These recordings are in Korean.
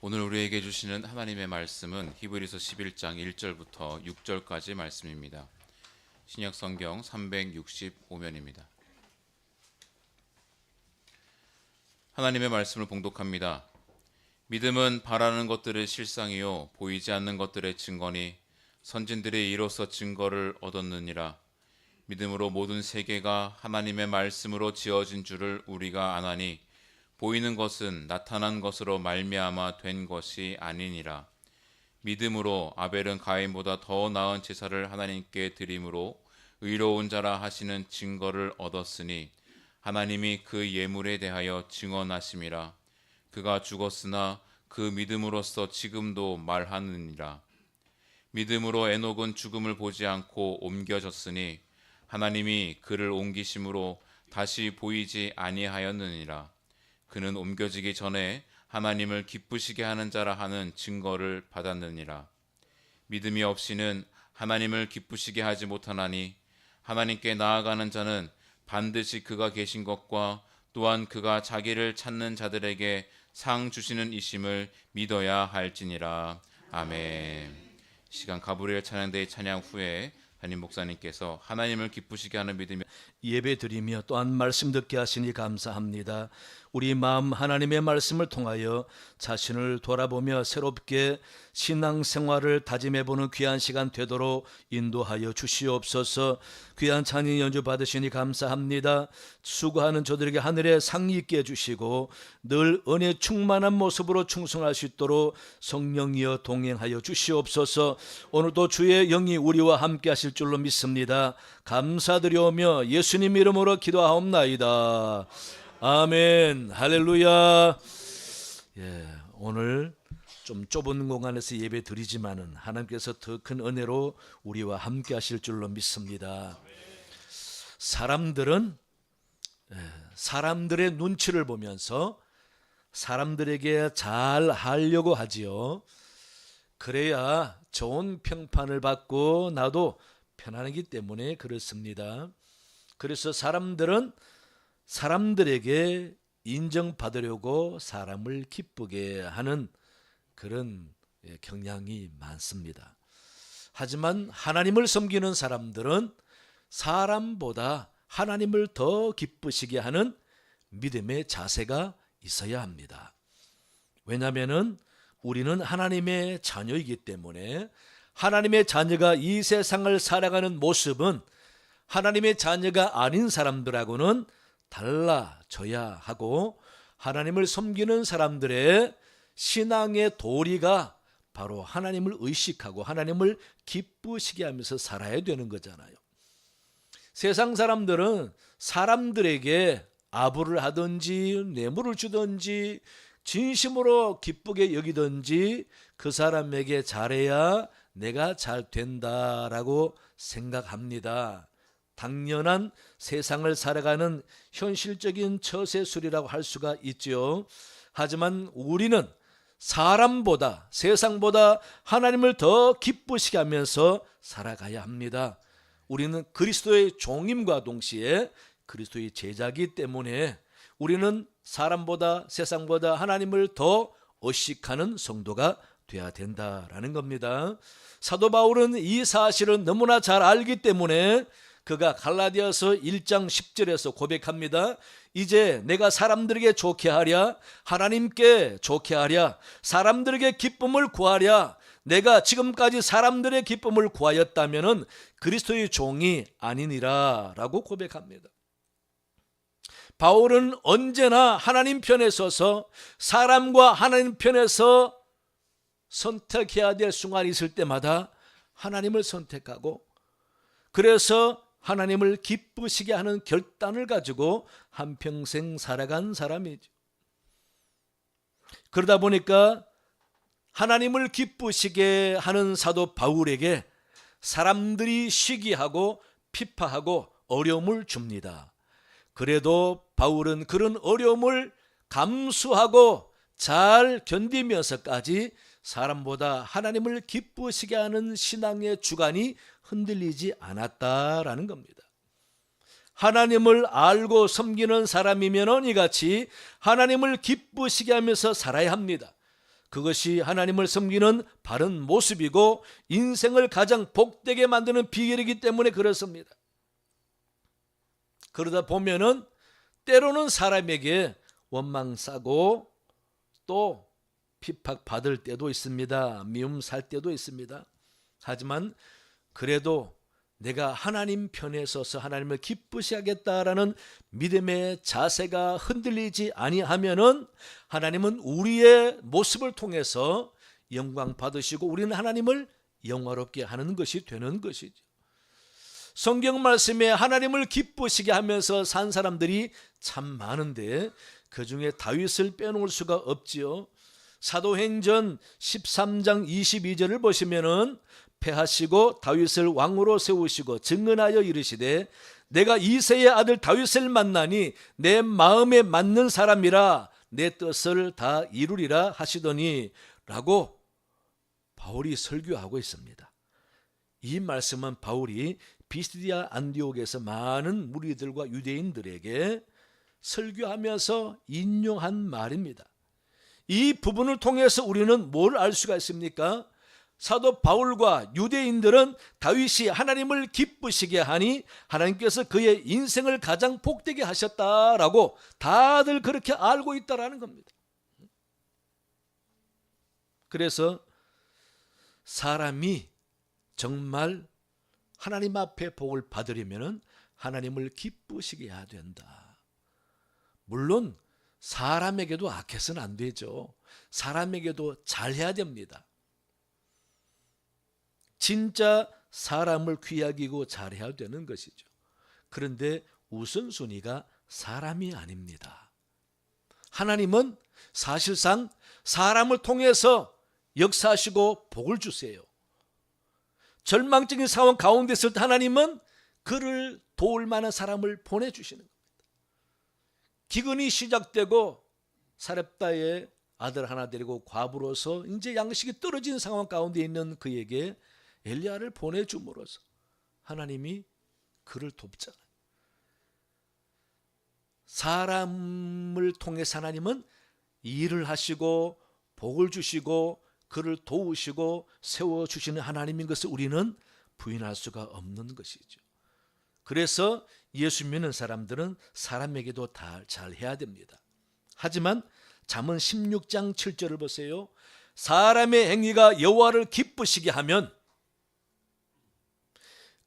오늘 우리에게 주시는 하나님의 말씀은 히브리서 11장 1절부터 6절까지 말씀입니다. 신약 성경 365면입니다. 하나님의 말씀을 봉독합니다. 믿음은 바라는 것들의 실상이요 보이지 않는 것들의 증거니 선진들이 이로써 증거를 얻었느니라. 믿음으로 모든 세계가 하나님의 말씀으로 지어진 줄을 우리가 아나니 보이는 것은 나타난 것으로 말미암아 된 것이 아니니라. 믿음으로 아벨은 가인보다 더 나은 제사를 하나님께 드림으로 의로운 자라 하시는 증거를 얻었으니 하나님이 그 예물에 대하여 증언하심이라. 그가 죽었으나 그 믿음으로써 지금도 말하느니라. 믿음으로 에녹은 죽음을 보지 않고 옮겨졌으니 하나님이 그를 옮기심으로 다시 보이지 아니하였느니라. 그는 옮겨지기 전에 하나님을 기쁘시게 하는 자라 하는 증거를 받았느니라. 믿음이 없이는 하나님을 기쁘시게 하지 못하나니 하나님께 나아가는 자는 반드시 그가 계신 것과 또한 그가 자기를 찾는 자들에게 상 주시는 이심을 믿어야 할지니라. 아멘. 시간 가브리엘 찬양대의 찬양 후에 담임 목사님께서 하나님을 기쁘시게 하는 믿음이 예배드리며 또한 말씀 듣게 하시니 감사합니다. 우리 마음 하나님의 말씀을 통하여 자신을 돌아보며 새롭게 신앙생활을 다짐해보는 귀한 시간 되도록 인도하여 주시옵소서. 귀한 찬양 연주 받으시니 감사합니다. 수고하는 저들에게 하늘에 상이 있게 해주시고 늘 은혜 충만한 모습으로 충성할 수 있도록 성령이여 동행하여 주시옵소서. 오늘도 주의 영이 우리와 함께 하실 줄로 믿습니다. 감사드리오며 예수님 이름으로 기도하옵나이다. 아멘. 할렐루야. 오늘 좀 좁은 공간에서 예배 드리지만은 하나님께서 더 큰 은혜로 우리와 함께 하실 줄로 믿습니다. 사람들은 사람들의 눈치를 보면서 사람들에게 잘 하려고 하지요. 그래야 좋은 평판을 받고 나도 편안하기 때문에 그렇습니다. 그래서 사람들은 사람들에게 인정받으려고 사람을 기쁘게 하는 그런 경향이 많습니다. 하지만 하나님을 섬기는 사람들은 사람보다 하나님을 더 기쁘시게 하는 믿음의 자세가 있어야 합니다. 왜냐하면 우리는 하나님의 자녀이기 때문에 하나님의 자녀가 이 세상을 살아가는 모습은 하나님의 자녀가 아닌 사람들하고는 달라져야 하고, 하나님을 섬기는 사람들의 신앙의 도리가 바로 하나님을 의식하고 하나님을 기쁘시게 하면서 살아야 되는 거잖아요. 세상 사람들은 사람들에게 아부를 하든지 뇌물을 주든지 진심으로 기쁘게 여기든지 그 사람에게 잘해야 내가 잘 된다라고 생각합니다. 당연한 세상을 살아가는 현실적인 처세술이라고 할 수가 있죠. 하지만 우리는 사람보다 세상보다 하나님을 더 기쁘시게 하면서 살아가야 합니다. 우리는 그리스도의 종임과 동시에 그리스도의 제자이기 때문에 우리는 사람보다 세상보다 하나님을 더 의식하는 성도가 되어야 된다라는 겁니다. 사도 바울은 이 사실을 너무나 잘 알기 때문에 그가 갈라디아서 1장 10절에서 고백합니다. 이제 내가 사람들에게 좋게 하랴, 하나님께 좋게 하랴, 사람들에게 기쁨을 구하랴. 내가 지금까지 사람들의 기쁨을 구하였다면 그리스도의 종이 아니니라 라고 고백합니다. 바울은 언제나 하나님 편에 서서 사람과 하나님 편에서 선택해야 될 순간이 있을 때마다 하나님을 선택하고, 그래서 하나님을 기쁘시게 하는 결단을 가지고 한평생 살아간 사람이죠. 그러다 보니까 하나님을 기쁘시게 하는 사도 바울에게 사람들이 시기하고 피파하고 어려움을 줍니다. 그래도 바울은 그런 어려움을 감수하고 잘 견디면서까지 사람보다 하나님을 기쁘시게 하는 신앙의 주관이 흔들리지 않았다라는 겁니다. 하나님을 알고 섬기는 사람이면 이같이 하나님을 기쁘시게 하면서 살아야 합니다. 그것이 하나님을 섬기는 바른 모습이고 인생을 가장 복되게 만드는 비결이기 때문에 그렇습니다. 그러다 보면은 때로는 사람에게 원망사고 또 핍박받을 때도 있습니다. 미움 살 때도 있습니다. 하지만 그래도 내가 하나님 편에 서서 하나님을 기쁘시게 하겠다라는 믿음의 자세가 흔들리지 아니하면은 하나님은 우리의 모습을 통해서 영광 받으시고 우리는 하나님을 영화롭게 하는 것이 되는 것이죠. 성경 말씀에 하나님을 기쁘시게 하면서 산 사람들이 참 많은데 그중에 다윗을 빼놓을 수가 없지요. 사도행전 13장 22절을 보시면은 패하시고 다윗을 왕으로 세우시고 증언하여 이르시되 내가 이새의 아들 다윗을 만나니 내 마음에 맞는 사람이라 내 뜻을 다 이루리라 하시더니 라고 바울이 설교하고 있습니다. 이 말씀은 바울이 비스디아 안디옥에서 많은 무리들과 유대인들에게 설교하면서 인용한 말입니다. 이 부분을 통해서 우리는 뭘 알 수가 있습니까? 사도 바울과 유대인들은 다윗이 하나님을 기쁘시게 하니 하나님께서 그의 인생을 가장 복되게 하셨다라고 다들 그렇게 알고 있다라는 겁니다. 그래서 사람이 정말 하나님 앞에 복을 받으려면 하나님을 기쁘시게 해야 된다. 물론 사람에게도 악해서는 안 되죠. 사람에게도 잘해야 됩니다. 진짜 사람을 귀하기고 잘해야 되는 것이죠. 그런데 우선순위가 사람이 아닙니다. 하나님은 사실상 사람을 통해서 역사하시고 복을 주세요. 절망적인 상황 가운데 있을 때 하나님은 그를 도울 만한 사람을 보내주시는 겁니다. 기근이 시작되고 사렙다의 아들 하나 데리고 과부로서 이제 양식이 떨어진 상황 가운데 있는 그에게 엘리야를 보내줌으로써 하나님이 그를 돕잖아요. 사람을 통해서 하나님은 일을 하시고 복을 주시고 그를 도우시고 세워주시는 하나님인 것을 우리는 부인할 수가 없는 것이죠. 그래서 예수 믿는 사람들은 사람에게도 다 잘해야 됩니다. 하지만 잠언 16장 7절을 보세요. 사람의 행위가 여호와를 기쁘시게 하면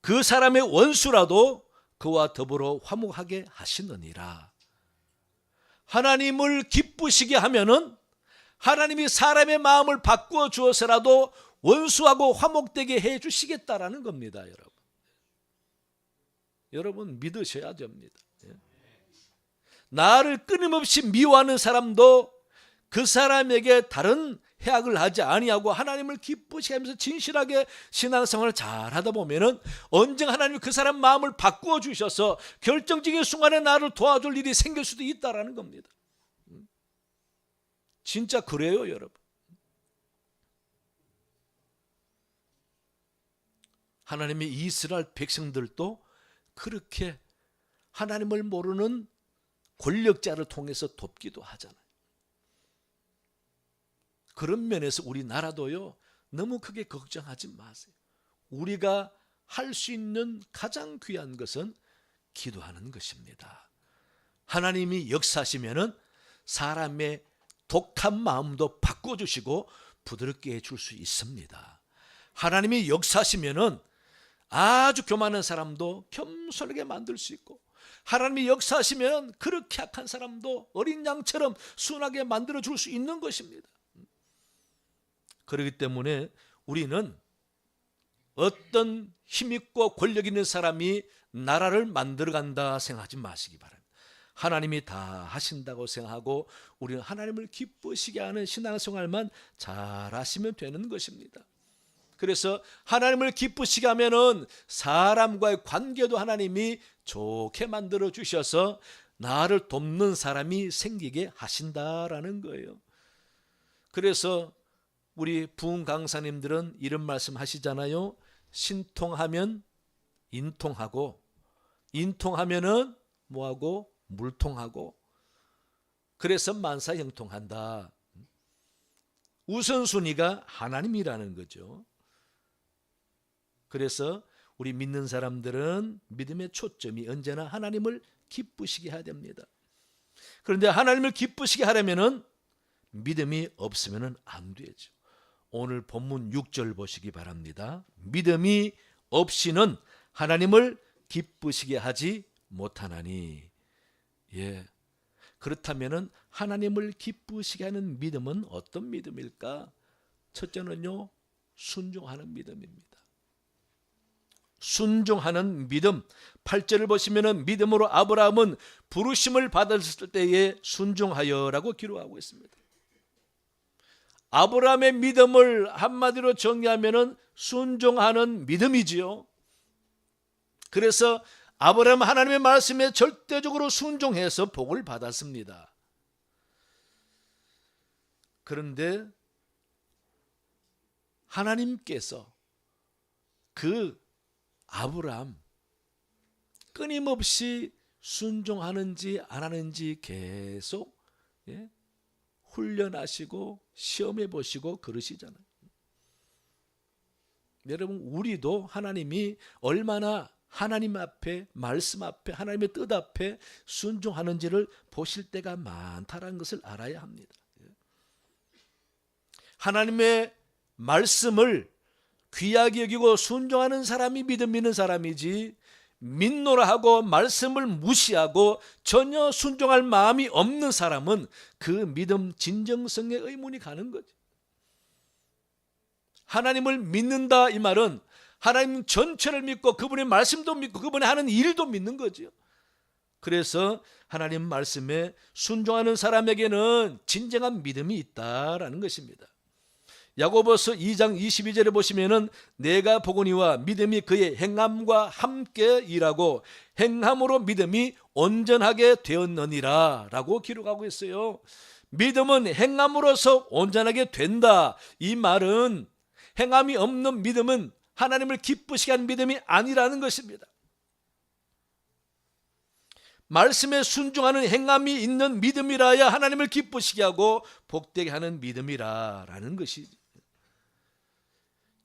그 사람의 원수라도 그와 더불어 화목하게 하시느니라. 하나님을 기쁘시게 하면은 하나님이 사람의 마음을 바꾸어 주어서라도 원수하고 화목되게 해 주시겠다라는 겁니다, 여러분. 여러분 믿으셔야 됩니다. 나를 끊임없이 미워하는 사람도 그 사람에게 다른 해악을 하지 아니하고 하나님을 기쁘시게 하면서 진실하게 신앙생활을 잘하다 보면은 언젠가 하나님이 그 사람 마음을 바꾸어 주셔서 결정적인 순간에 나를 도와줄 일이 생길 수도 있다라는 겁니다. 진짜 그래요, 여러분. 하나님의 이스라엘 백성들도 그렇게 하나님을 모르는 권력자를 통해서 돕기도 하잖아요. 그런 면에서 우리나라도요, 너무 크게 걱정하지 마세요. 우리가 할 수 있는 가장 귀한 것은 기도하는 것입니다. 하나님이 역사하시면은 사람의 독한 마음도 바꿔주시고 부드럽게 해줄 수 있습니다. 하나님이 역사하시면은 아주 교만한 사람도 겸손하게 만들 수 있고, 하나님이 역사하시면 그렇게 악한 사람도 어린 양처럼 순하게 만들어 줄 수 있는 것입니다. 그렇기 때문에 우리는 어떤 힘있고 권력 있는 사람이 나라를 만들어 간다 생각하지 마시기 바랍니다. 하나님이 다 하신다고 생각하고 우리는 하나님을 기쁘시게 하는 신앙생활만 잘 하시면 되는 것입니다. 그래서 하나님을 기쁘시게 하면은 사람과의 관계도 하나님이 좋게 만들어 주셔서 나를 돕는 사람이 생기게 하신다라는 거예요. 그래서 우리 부흥 강사님들은 이런 말씀 하시잖아요. 신통하면 인통하고, 인통하면은 뭐하고? 물통하고. 그래서 만사형통한다. 우선순위가 하나님이라는 거죠. 그래서 우리 믿는 사람들은 믿음의 초점이 언제나 하나님을 기쁘시게 해야 됩니다. 그런데 하나님을 기쁘시게 하려면은 믿음이 없으면 안 되죠. 오늘 본문 6절 보시기 바랍니다. 믿음이 없이는 하나님을 기쁘시게 하지 못하나니. 예. 그렇다면은 하나님을 기쁘시게 하는 믿음은 어떤 믿음일까? 첫째는요, 순종하는 믿음입니다. 순종하는 믿음. 8절을 보시면은 믿음으로 아브라함은 부르심을 받았을 때에 순종하여라고 기록하고 있습니다. 아브라함의 믿음을 한마디로 정리하면은 순종하는 믿음이지요. 그래서 아브라함 하나님의 말씀에 절대적으로 순종해서 복을 받았습니다. 그런데 하나님께서 그 아브라함 끊임없이 순종하는지 안 하는지 계속 훈련하시고 시험해 보시고 그러시잖아요. 여러분, 우리도 하나님이 얼마나 하나님 앞에, 말씀 앞에, 하나님의 뜻 앞에 순종하는지를 보실 때가 많다는 것을 알아야 합니다. 하나님의 말씀을 귀하게 여기고 순종하는 사람이 믿음 있는 사람이지, 믿노라 하고 말씀을 무시하고 전혀 순종할 마음이 없는 사람은 그 믿음 진정성에 의문이 가는 거죠. 하나님을 믿는다 이 말은 하나님 전체를 믿고 그분의 말씀도 믿고 그분의 하는 일도 믿는 거죠. 그래서 하나님 말씀에 순종하는 사람에게는 진정한 믿음이 있다라는 것입니다. 야고보서 2장 22절에 보시면은 내가 보거니와 믿음이 그의 행함과 함께 일하고 행함으로 믿음이 온전하게 되었느니라 라고 기록하고 있어요. 믿음은 행함으로서 온전하게 된다. 이 말은 행함이 없는 믿음은 하나님을 기쁘시게 하는 믿음이 아니라는 것입니다. 말씀에 순종하는 행함이 있는 믿음이라야 하나님을 기쁘시게 하고 복되게 하는 믿음이라는 것이죠.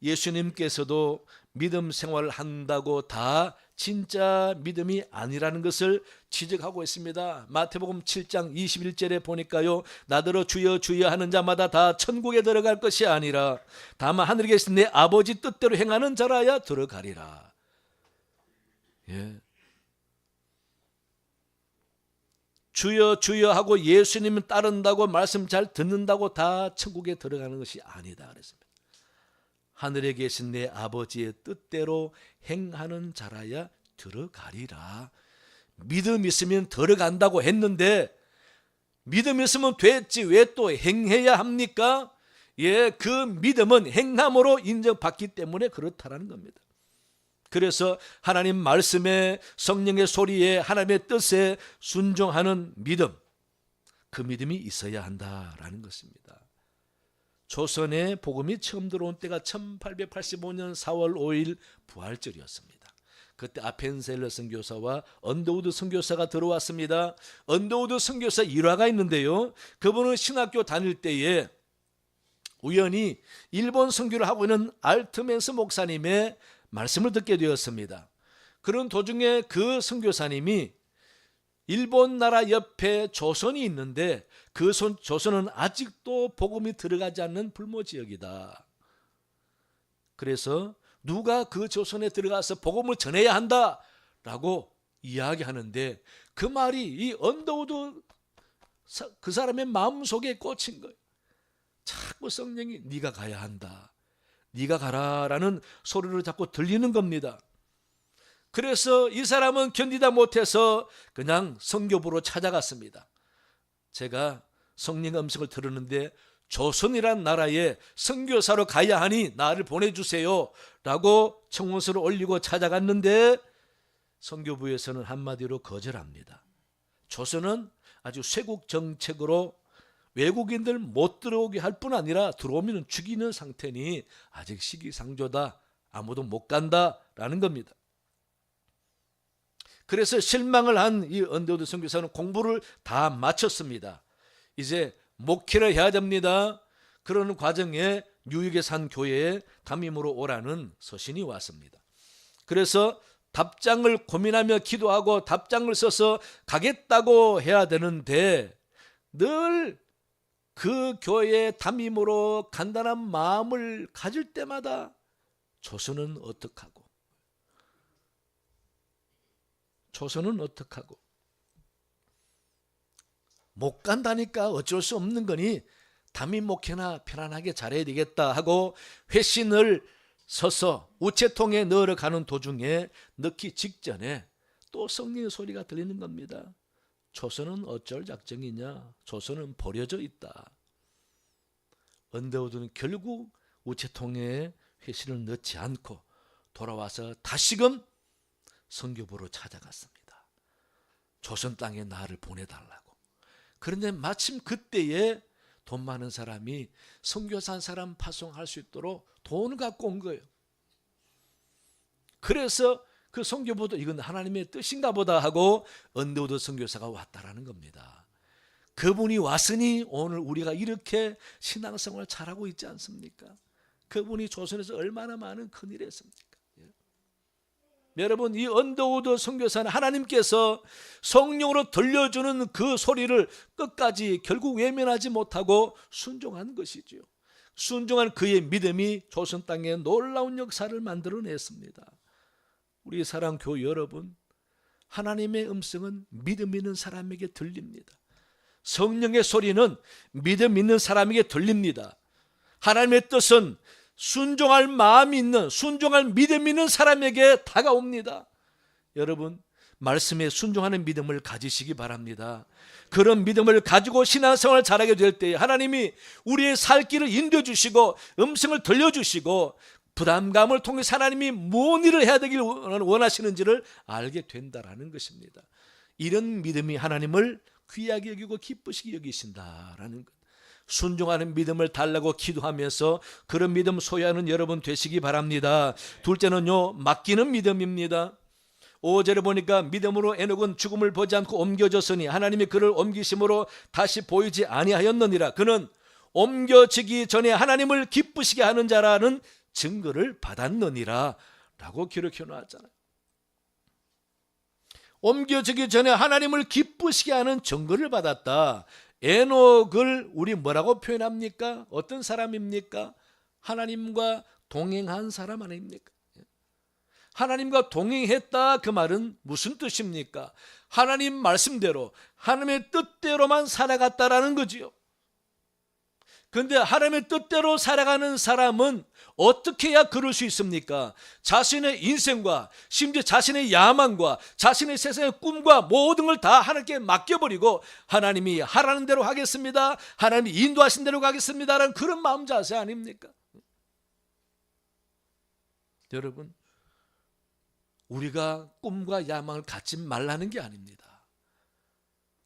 예수님께서도 믿음 생활을 한다고 다 진짜 믿음이 아니라는 것을 지적하고 있습니다. 마태복음 7장 21절에 보니까요, 나더러 주여 주여 하는 자마다 다 천국에 들어갈 것이 아니라 다만 하늘에 계신 내 아버지 뜻대로 행하는 자라야 들어가리라. 예. 주여 주여 하고 예수님을 따른다고 말씀 잘 듣는다고 다 천국에 들어가는 것이 아니다 그랬습니다. 하늘에 계신 내 아버지의 뜻대로 행하는 자라야 들어가리라. 믿음 있으면 들어간다고 했는데 믿음 있으면 됐지 왜 또 행해야 합니까? 예, 그 믿음은 행함으로 인정받기 때문에 그렇다라는 겁니다. 그래서 하나님 말씀에, 성령의 소리에, 하나님의 뜻에 순종하는 믿음, 그 믿음이 있어야 한다라는 것입니다. 조선에 복음이 처음 들어온 때가 1885년 4월 5일 부활절이었습니다. 그때 아펜셀러 선교사와 언더우드 선교사가 들어왔습니다. 언더우드 선교사 일화가 있는데요, 그분은 신학교 다닐 때에 우연히 일본 선교를 하고 있는 알트맨스 목사님의 말씀을 듣게 되었습니다. 그런 도중에 그 선교사님이 일본 나라 옆에 조선이 있는데 그 조선은 아직도 복음이 들어가지 않는 불모 지역이다. 그래서 누가 그 조선에 들어가서 복음을 전해야 한다라고 이야기하는데 그 말이 이 언더우드 그 사람의 마음속에 꽂힌 거예요. 자꾸 성령이 네가 가야 한다, 네가 가라라는 소리를 자꾸 들리는 겁니다. 그래서 이 사람은 견디다 못해서 그냥 선교부로 찾아갔습니다. 제가 성령 음성을 들었는데 조선이란 나라에 선교사로 가야 하니 나를 보내주세요 라고 청원서를 올리고 찾아갔는데 선교부에서는 한마디로 거절합니다. 조선은 아주 쇄국 정책으로 외국인들 못 들어오게 할 뿐 아니라 들어오면 죽이는 상태니 아직 시기상조다, 아무도 못 간다라는 겁니다. 그래서 실망을 한 이 언더우드 선교사는 공부를 다 마쳤습니다. 이제 목회를 해야 됩니다. 그런 과정에 뉴욕의 산 교회에 담임으로 오라는 서신이 왔습니다. 그래서 답장을 고민하며 기도하고 답장을 써서 가겠다고 해야 되는데 늘 그 교회에 담임으로 간단한 마음을 가질 때마다 조선은 어떡하고 못 간다니까 어쩔 수 없는 거니 담임 목회나 편안하게 잘해야 되겠다 하고 회신을 서서 우체통에 넣으러 가는 도중에 넣기 직전에 또 성령의 소리가 들리는 겁니다. 조선은 어쩔 작정이냐? 조선은 버려져 있다. 언더우드는 결국 우체통에 회신을 넣지 않고 돌아와서 다시금 선교부로 찾아갔습니다. 조선 땅에 나를 보내달라고. 그런데 마침 그때에 돈 많은 사람이 선교사 한 사람 파송할 수 있도록 돈을 갖고 온 거예요. 그래서 그 선교부도 이건 하나님의 뜻인가 보다 하고 언더우드 선교사가 왔다라는 겁니다. 그분이 왔으니 오늘 우리가 이렇게 신앙생활을 잘하고 있지 않습니까? 그분이 조선에서 얼마나 많은 큰일을 했습니까? 여러분, 이 언더우드 선교사는 하나님께서 성령으로 들려주는 그 소리를 끝까지 결국 외면하지 못하고 순종한 것이죠. 순종한 그의 믿음이 조선 땅에 놀라운 역사를 만들어냈습니다. 우리 사랑 교회 여러분, 하나님의 음성은 믿음 있는 사람에게 들립니다. 성령의 소리는 믿음 있는 사람에게 들립니다. 하나님의 뜻은 순종할 마음이 있는, 순종할 믿음 있는 사람에게 다가옵니다. 여러분, 말씀에 순종하는 믿음을 가지시기 바랍니다. 그런 믿음을 가지고 신앙생활을 잘하게 될 때 하나님이 우리의 살 길을 인도해 주시고 음성을 들려주시고 부담감을 통해서 하나님이 무슨 일을 해야 되길 원하시는지를 알게 된다라는 것입니다. 이런 믿음이 하나님을 귀하게 여기고 기쁘시게 여기신다라는 것. 순종하는 믿음을 달라고 기도하면서 그런 믿음 소유하는 여러분 되시기 바랍니다. 둘째는요, 맡기는 믿음입니다. 5절에 보니까 믿음으로 에녹은 죽음을 보지 않고 옮겨졌으니 하나님이 그를 옮기심으로 다시 보이지 아니하였느니라. 그는 옮겨지기 전에 하나님을 기쁘시게 하는 자라는 증거를 받았느니라 라고 기록해 놓았잖아요. 옮겨지기 전에 하나님을 기쁘시게 하는 증거를 받았다. 에녹을 우리 뭐라고 표현합니까? 어떤 사람입니까? 하나님과 동행한 사람 아닙니까? 하나님과 동행했다, 그 말은 무슨 뜻입니까? 하나님 말씀대로 하나님의 뜻대로만 살아갔다라는 거지요. 그런데 하나님의 뜻대로 살아가는 사람은 어떻게 해야 그럴 수 있습니까? 자신의 인생과 심지어 자신의 야망과 자신의 세상의 꿈과 모든 걸 다 하나님께 맡겨버리고 하나님이 하라는 대로 하겠습니다, 하나님이 인도하신 대로 가겠습니다라는 그런 마음 자세 아닙니까? 여러분, 우리가 꿈과 야망을 갖지 말라는 게 아닙니다.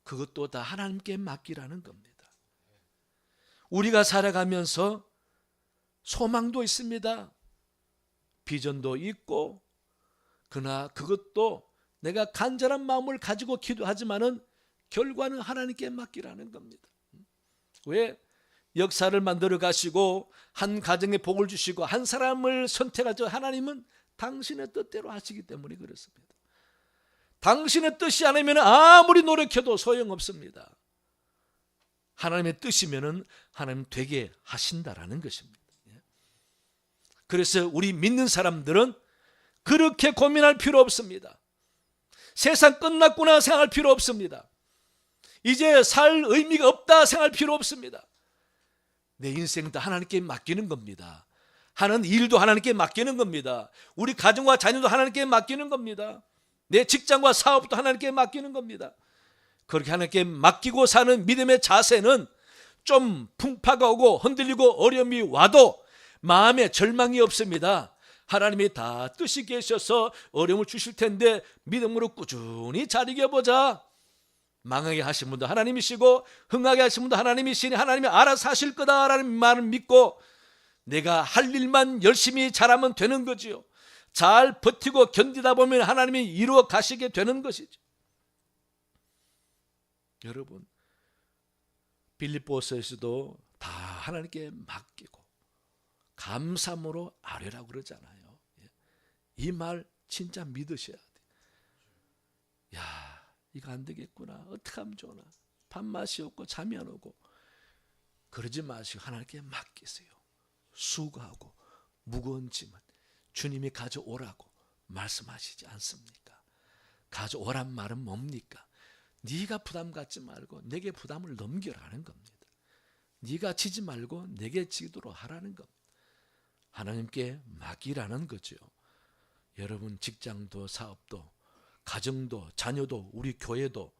그것도 다 하나님께 맡기라는 겁니다. 우리가 살아가면서 소망도 있습니다. 비전도 있고, 그러나 그것도 내가 간절한 마음을 가지고 기도하지만은 결과는 하나님께 맡기라는 겁니다. 왜? 역사를 만들어 가시고 한 가정에 복을 주시고 한 사람을 선택하죠. 하나님은 당신의 뜻대로 하시기 때문에 그렇습니다. 당신의 뜻이 아니면 아무리 노력해도 소용없습니다. 하나님의 뜻이면은 하나님 되게 하신다라는 것입니다. 그래서 우리 믿는 사람들은 그렇게 고민할 필요 없습니다. 세상 끝났구나 생각할 필요 없습니다. 이제 살 의미가 없다 생각할 필요 없습니다. 내 인생 다 하나님께 맡기는 겁니다. 하는 일도 하나님께 맡기는 겁니다. 우리 가정과 자녀도 하나님께 맡기는 겁니다. 내 직장과 사업도 하나님께 맡기는 겁니다. 그렇게 하나님께 맡기고 사는 믿음의 자세는 좀 풍파가 오고 흔들리고 어려움이 와도 마음에 절망이 없습니다. 하나님이 다 뜻이 계셔서 어려움을 주실 텐데 믿음으로 꾸준히 잘 이겨보자. 망하게 하신 분도 하나님이시고 흥하게 하신 분도 하나님이시니 하나님이 알아서 하실 거다라는 말을 믿고 내가 할 일만 열심히 잘하면 되는 거지요. 잘 버티고 견디다 보면 하나님이 이루어 가시게 되는 것이죠. 여러분, 빌립보서에서도 다 하나님께 맡기고 감사함으로 아뢰라고 그러잖아요. 이 말 진짜 믿으셔야 돼. 야, 이거 안 되겠구나. 어떻게 하면 좋나. 밥맛이 없고 잠이 안 오고. 그러지 마시고 하나님께 맡기세요. 수고하고 무거운 짐은 주님이 가져오라고 말씀하시지 않습니까? 가져오란 말은 뭡니까? 네가 부담 갖지 말고 내게 부담을 넘겨라는 겁니다. 네가 지지 말고 내게 지도록 하라는 겁니다. 하나님께 맡기라는 거죠. 여러분 직장도 사업도 가정도 자녀도 우리 교회도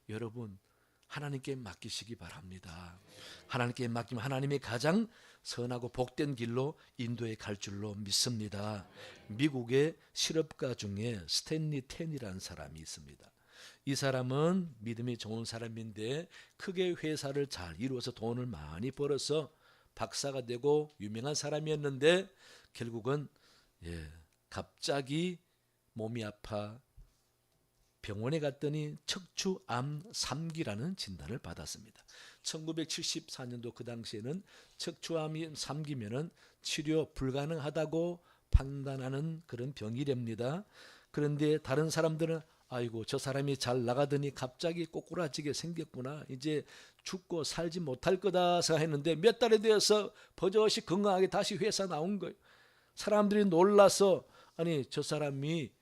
여러분 하나님께 맡기시기 바랍니다. 하나님께 맡기면 하나님이 가장 선하고 복된 길로 인도에 갈 줄로 믿습니다. 미국의 실업가 중에 스탠리 텐이라는 사람이 있습니다. 이 사람은 믿음이 좋은 사람인데 크게 회사를 잘 이루어서 돈을 많이 벌어서 박사가 되고 유명한 사람이었는데 결국은 갑자기 몸이 아파 병원에 갔더니 척추암 3기라는 진단을 받았습니다. 1974년도 그 당시에는 척추암이 3기면은 치료 불가능하다고 판단하는 그런 병이랍니다. 그런데 다른 사람들은 아이고 저 사람이 잘 나가더니 갑자기 꼬꾸라지게 생겼구나. 이제 죽고 살지 못할 거다 생각했는데 몇 달에 되어서 버젓이 건강하게 다시 회사 나온 거예요. 사람들이 놀라서 아니 저 사람이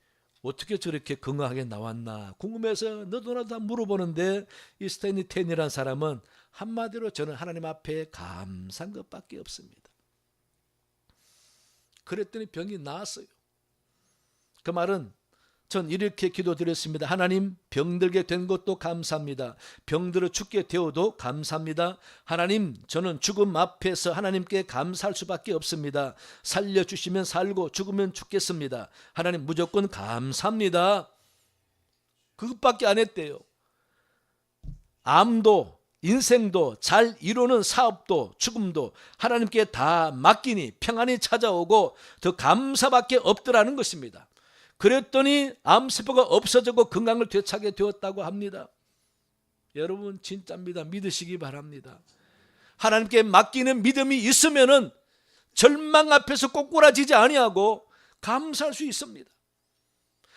어떻게 저렇게 건강하게 나왔나 궁금해서 너도 나도 다 물어보는데 이 스탠리 텐이라는 사람은 한마디로 저는 하나님 앞에 감사한 것밖에 없습니다. 그랬더니 병이 나았어요. 그 말은 전 이렇게 기도드렸습니다. 하나님 병들게 된 것도 감사합니다. 병들어 죽게 되어도 감사합니다. 하나님 저는 죽음 앞에서 하나님께 감사할 수밖에 없습니다. 살려주시면 살고 죽으면 죽겠습니다. 하나님 무조건 감사합니다. 그것밖에 안 했대요. 암도 인생도 잘 이루는 사업도 죽음도 하나님께 다 맡기니 평안이 찾아오고 더 감사밖에 없더라는 것입니다. 그랬더니 암세포가 없어지고 건강을 되찾게 되었다고 합니다. 여러분 진짜입니다. 믿으시기 바랍니다. 하나님께 맡기는 믿음이 있으면은 절망 앞에서 꼬꾸라지지 아니하고 감사할 수 있습니다.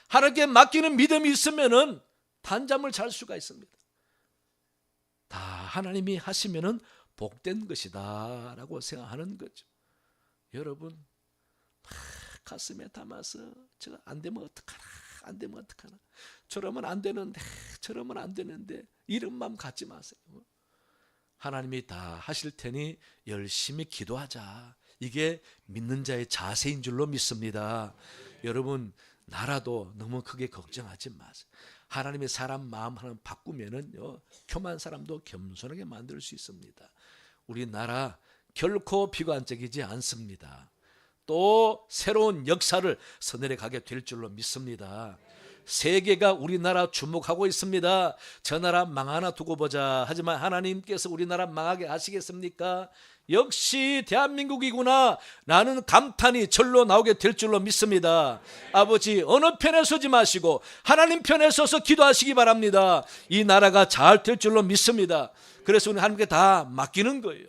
하나님께 맡기는 믿음이 있으면은 단잠을 잘 수가 있습니다. 다 하나님이 하시면은 복된 것이다라고 생각하는 거죠. 여러분 가슴에 담아서 저 안 되면 어떡하나 안 되면 어떡하나 저러면 안 되는데 저러면 안 되는데 이런 마음 갖지 마세요. 하나님이 다 하실 테니 열심히 기도하자. 이게 믿는 자의 자세인 줄로 믿습니다. 여러분 나라도 너무 크게 걱정하지 마세요. 하나님의 사람 마음 하나 바꾸면은요 교만한 사람도 겸손하게 만들 수 있습니다. 우리나라 결코 비관적이지 않습니다. 또 새로운 역사를 서늘해 가게 될 줄로 믿습니다. 세계가 우리나라 주목하고 있습니다. 저 나라 망하나 두고 보자. 하지만 하나님께서 우리나라 망하게 하시겠습니까? 역시 대한민국이구나. 나는 감탄이 절로 나오게 될 줄로 믿습니다. 아버지 어느 편에 서지 마시고 하나님 편에 서서 기도하시기 바랍니다. 이 나라가 잘 될 줄로 믿습니다. 그래서 우리 하나님께 다 맡기는 거예요.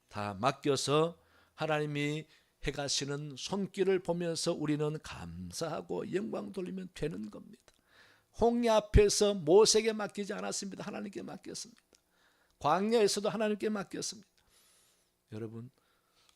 다 맡겨서 하나님이 해가시는 손길을 보면서 우리는 감사하고 영광 돌리면 되는 겁니다. 홍해 앞에서 모세에게 맡기지 않았습니다. 하나님께 맡겼습니다. 광야에서도 하나님께 맡겼습니다. 여러분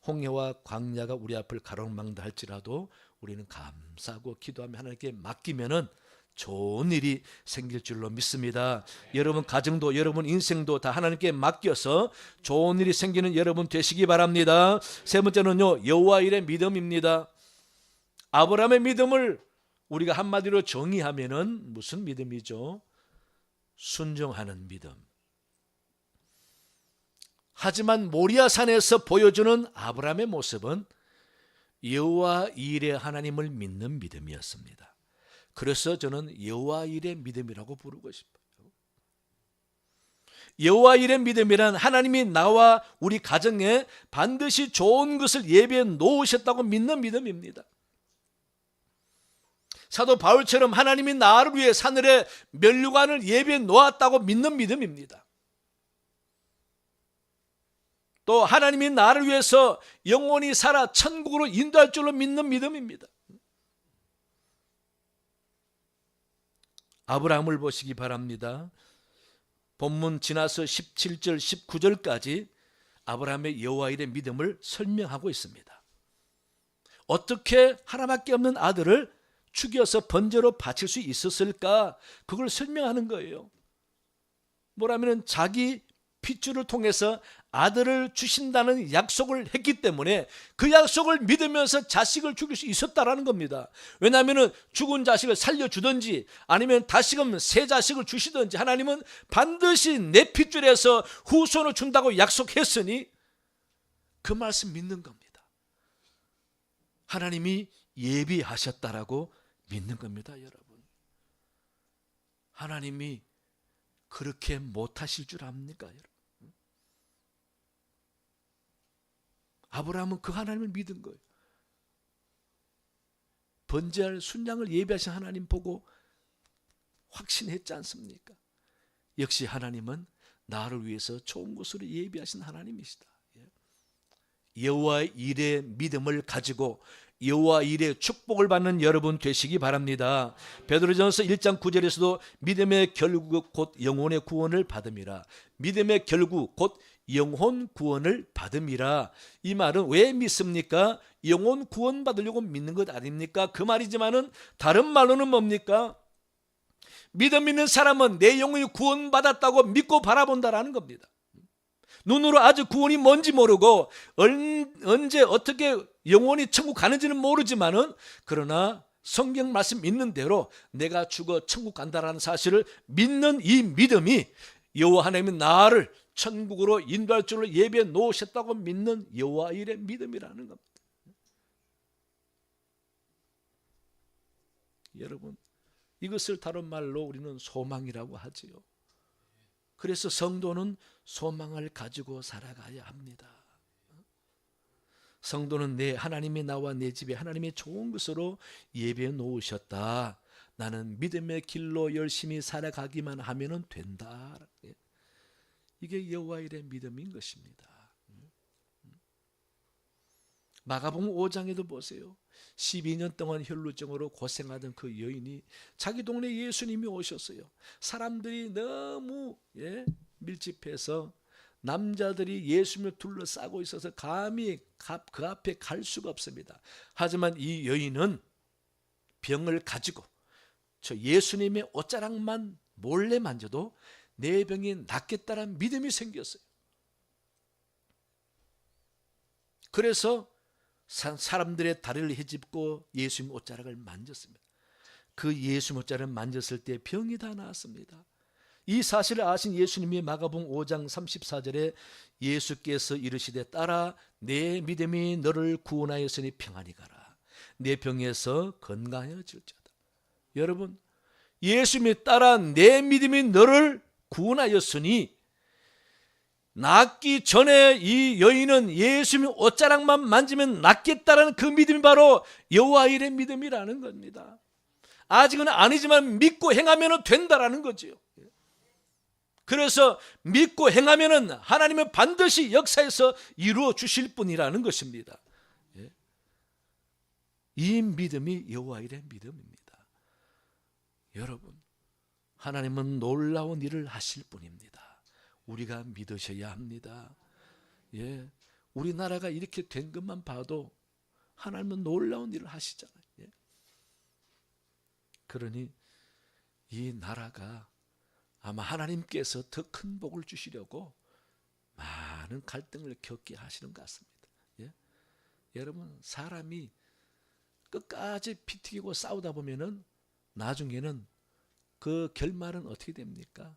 홍해와 광야가 우리 앞을 가로막는다 할지라도 우리는 감사하고 기도하며 하나님께 맡기면은 좋은 일이 생길 줄로 믿습니다. 여러분 가정도 여러분 인생도 다 하나님께 맡겨서 좋은 일이 생기는 여러분 되시기 바랍니다. 세 번째는요 여호와 일의 믿음입니다. 아브라함의 믿음을 우리가 한마디로 정의하면은 무슨 믿음이죠? 순종하는 믿음. 하지만 모리아산에서 보여주는 아브라함의 모습은 여호와 일의 하나님을 믿는 믿음이었습니다. 그래서 저는 여호와 일의 믿음이라고 부르고 싶어요. 여호와 일의 믿음이란 하나님이 나와 우리 가정에 반드시 좋은 것을 예비해 놓으셨다고 믿는 믿음입니다. 사도 바울처럼 하나님이 나를 위해 하늘에 면류관을 예비해 놓았다고 믿는 믿음입니다. 또 하나님이 나를 위해서 영원히 살아 천국으로 인도할 줄로 믿는 믿음입니다. 아브라함을 보시기 바랍니다. 본문 지나서 17절 19절까지 아브라함의 여호와 일의 믿음을 설명하고 있습니다. 어떻게 하나밖에 없는 아들을 죽여서 번제로 바칠 수 있었을까? 그걸 설명하는 거예요. 뭐라면 자기 핏줄을 통해서 아들을 주신다는 약속을 했기 때문에 그 약속을 믿으면서 자식을 죽일 수 있었다라는 겁니다. 왜냐하면 죽은 자식을 살려주든지 아니면 다시금 새 자식을 주시든지 하나님은 반드시 내 핏줄에서 후손을 준다고 약속했으니 그 말씀 믿는 겁니다. 하나님이 예비하셨다라고 믿는 겁니다, 여러분. 하나님이 그렇게 못하실 줄 압니까, 여러분? 아브라함은 그 하나님을 믿은 거예요. 번제할 순양을 예비하신 하나님 보고 확신했지 않습니까? 역시 하나님은 나를 위해서 좋은 것으로 예비하신 하나님이시다. 여호와의 일에 믿음을 가지고 여호와 일에 축복을 받는 여러분 되시기 바랍니다. 베드로전서 1장 9절에서도 믿음의 결국 곧 영혼의 구원을 받음이라. 믿음의 결국 곧 영혼 구원을 받음이라. 이 말은 왜 믿습니까? 영혼 구원 받으려고 믿는 것 아닙니까? 그 말이지만은 다른 말로는 뭡니까? 믿음 있는 사람은 내 영혼이 구원받았다고 믿고 바라본다라는 겁니다. 눈으로 아직 구원이 뭔지 모르고 언제 어떻게 영원히 천국 가는지는 모르지만은 그러나 성경 말씀 있는 대로 내가 죽어 천국 간다라는 사실을 믿는 이 믿음이 여호와 하나님이 나를 천국으로 인도할 줄로 예비해 놓으셨다고 믿는 여호와 일의 믿음이라는 겁니다. 여러분, 이것을 다른 말로 우리는 소망이라고 하지요. 그래서 성도는 소망을 가지고 살아가야 합니다. 성도는 하나님이 나와 내 집에 하나님의 좋은 것으로 예배해 놓으셨다. 나는 믿음의 길로 열심히 살아가기만 하면 된다. 이게 여호와 일의 믿음인 것입니다. 마가복음 5장에도 보세요. 12년 동안 혈루증으로 고생하던 그 여인이 자기 동네 예수님이 오셨어요. 사람들이 너무 밀집해서 남자들이 예수님을 둘러싸고 있어서 감히 그 앞에 갈 수가 없습니다. 하지만 이 여인은 병을 가지고 저 예수님의 옷자락만 몰래 만져도 내 병이 낫겠다는 믿음이 생겼어요. 그래서 사람들의 다리를 헤집고 예수님 옷자락을 만졌습니다. 그 예수님 옷자락을 만졌을 때 병이 다 나았습니다. 이 사실을 아신 예수님이 마가복음 5장 34절에 예수께서 이르시되 딸아 내 믿음이 너를 구원하였으니 평안히 가라. 내 병에서 건강해질지어다. 여러분, 예수님이 딸아 내 믿음이 너를 구원하였으니 낫기 전에 이 여인은 예수님 옷자락만 만지면 낫겠다라는 그 믿음이 바로 여호와 일의 믿음이라는 겁니다. 아직은 아니지만 믿고 행하면 된다라는 거죠. 그래서 믿고 행하면 하나님은 반드시 역사에서 이루어 주실 분이라는 것입니다. 이 믿음이 여호와 일의 믿음입니다. 여러분, 하나님은 놀라운 일을 하실 분입니다. 우리가 믿으셔야 합니다. 우리나라가 이렇게 된 것만 봐도 하나님은 놀라운 일을 하시잖아요. 그러니 이 나라가 아마 하나님께서 더 큰 복을 주시려고 많은 갈등을 겪게 하시는 것 같습니다. 여러분, 사람이 끝까지 피 튀기고 싸우다 보면은 나중에는 그 결말은 어떻게 됩니까?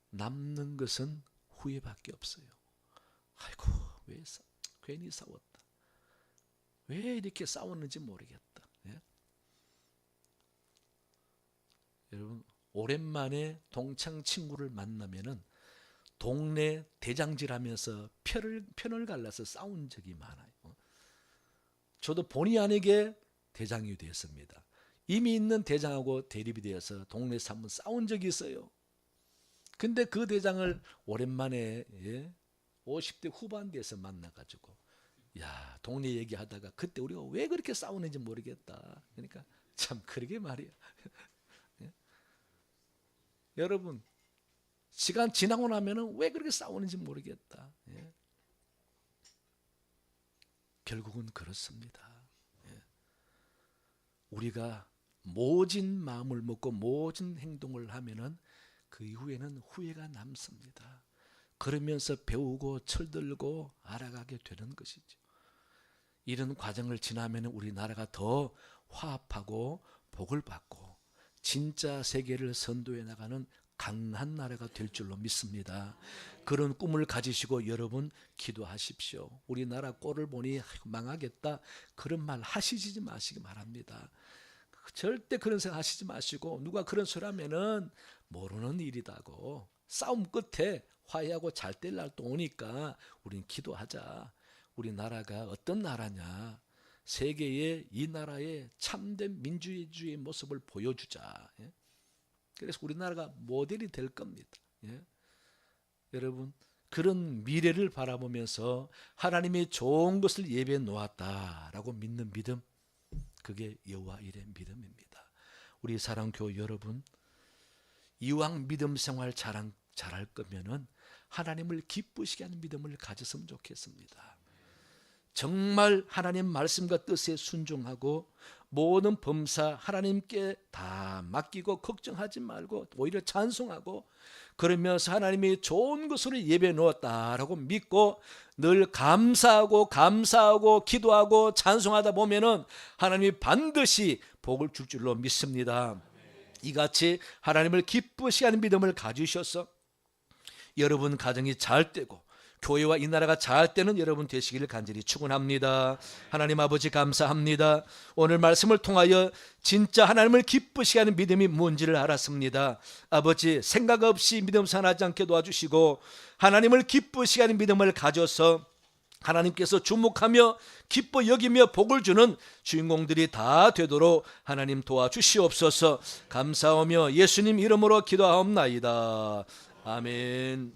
남는 것은 후회밖에 없어요. 아이고, 괜히 싸웠다. 왜 이렇게 싸웠는지 모르겠다. 여러분, 오랜만에 동창 친구를 만나면은 동네 대장질하면서 편을 갈라서 싸운 적이 많아요. 저도 본의 아니게 대장이 되었습니다. 이미 있는 대장하고 대립이 되어서 동네에서 한번 싸운 적이 있어요. 근데 그 대장을 오랜만에 50대 후반대에서 만나가지고 야 동네 얘기하다가 그때 우리가 왜 그렇게 싸우는지 모르겠다. 그러니까 참 그러게 말이야. 예? 여러분 시간 지나고 나면은 왜 그렇게 싸우는지 모르겠다. 예? 결국은 그렇습니다. 예. 우리가 모진 마음을 먹고 모진 행동을 하면은 그 이후에는 후회가 남습니다. 그러면서 배우고 철들고 알아가게 되는 것이죠. 이런 과정을 지나면 우리나라가 더 화합하고 복을 받고 진짜 세계를 선도해 나가는 강한 나라가 될 줄로 믿습니다. 그런 꿈을 가지시고 여러분 기도하십시오. 우리나라 꼴을 보니 망하겠다 그런 말 하시지 마시기 바랍니다. 절대 그런 생각 하시지 마시고 누가 그런 소리 하면은 모르는 일이다고 싸움 끝에 화해하고 잘 될 날 또 오니까 우린 기도하자. 우리나라가 어떤 나라냐 세계에 이 나라의 참된 민주주의의 모습을 보여주자. 예? 그래서 우리나라가 모델이 될 겁니다. 예? 여러분 그런 미래를 바라보면서 하나님이 좋은 것을 예배해 놓았다라고 믿는 믿음 그게 여호와 일의 믿음입니다. 우리 사랑교회 여러분 이왕 믿음 생활 잘할 거면은 하나님을 기쁘시게 하는 믿음을 가졌으면 좋겠습니다. 정말 하나님 말씀과 뜻에 순종하고 모든 범사 하나님께 다 맡기고 걱정하지 말고 오히려 찬송하고 그러면서 하나님이 좋은 것으로 예배해 놓았다라고 믿고 늘 감사하고 기도하고 찬송하다 보면은 하나님이 반드시 복을 줄 줄로 믿습니다. 이같이 하나님을 기쁘시게 하는 믿음을 가지셔서 여러분 가정이 잘 되고 교회와 이 나라가 잘 되는 여러분 되시기를 간절히 축원합니다. 하나님 아버지 감사합니다. 오늘 말씀을 통하여 진짜 하나님을 기쁘시게 하는 믿음이 뭔지를 알았습니다. 아버지 생각 없이 믿음 상하지 않게 도와주시고 하나님을 기쁘시게 하는 믿음을 가져서 하나님께서 주목하며 기뻐 여기며 복을 주는 주인공들이 다 되도록 하나님 도와주시옵소서. 감사하며 예수님 이름으로 기도하옵나이다. 아멘.